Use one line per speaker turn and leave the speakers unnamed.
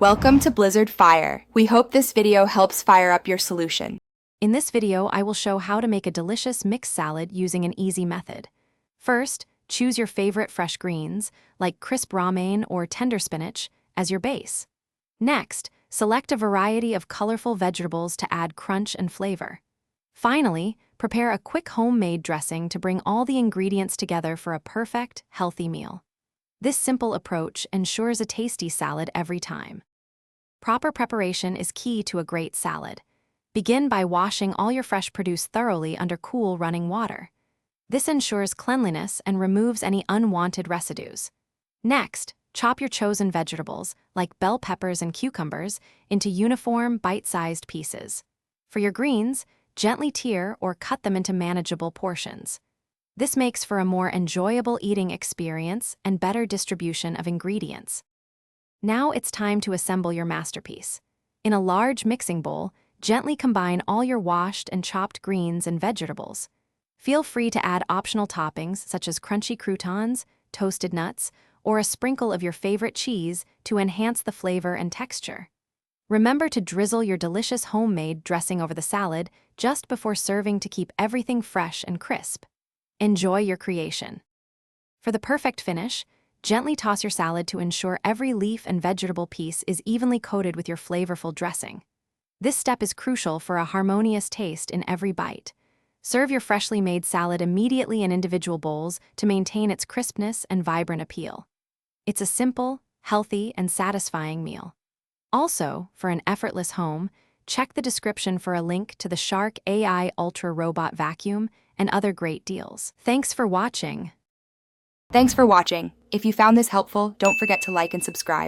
Welcome to Blizzard Fire. We hope this video helps fire up your solution.
In this video, I will show how to make a delicious mixed salad using an easy method. First, choose your favorite fresh greens, like crisp romaine or tender spinach, as your base. Next, select a variety of colorful vegetables to add crunch and flavor. Finally, prepare a quick homemade dressing to bring all the ingredients together for a perfect, healthy meal. This simple approach ensures a tasty salad every time. Proper preparation is key to a great salad. Begin by washing all your fresh produce thoroughly under cool running water. This ensures cleanliness and removes any unwanted residues. Next, chop your chosen vegetables, like bell peppers and cucumbers, into uniform, bite-sized pieces. For your greens, gently tear or cut them into manageable portions. This makes for a more enjoyable eating experience and better distribution of ingredients. Now it's time to assemble your masterpiece. In a large mixing bowl, gently combine all your washed and chopped greens and vegetables. Feel free to add optional toppings such as crunchy croutons, toasted nuts, or a sprinkle of your favorite cheese to enhance the flavor and texture. Remember to drizzle your delicious homemade dressing over the salad just before serving to keep everything fresh and crisp. Enjoy your creation. For the perfect finish, gently toss your salad to ensure every leaf and vegetable piece is evenly coated with your flavorful dressing. This step is crucial for a harmonious taste in every bite. Serve your freshly made salad immediately in individual bowls to maintain its crispness and vibrant appeal. It's a simple, healthy, and satisfying meal. Also, for an effortless home, check the description for a link to the Shark AI Ultra Robot Vacuum and other great deals. Thanks for watching.
Thanks for watching. If you found this helpful, don't forget to like and subscribe.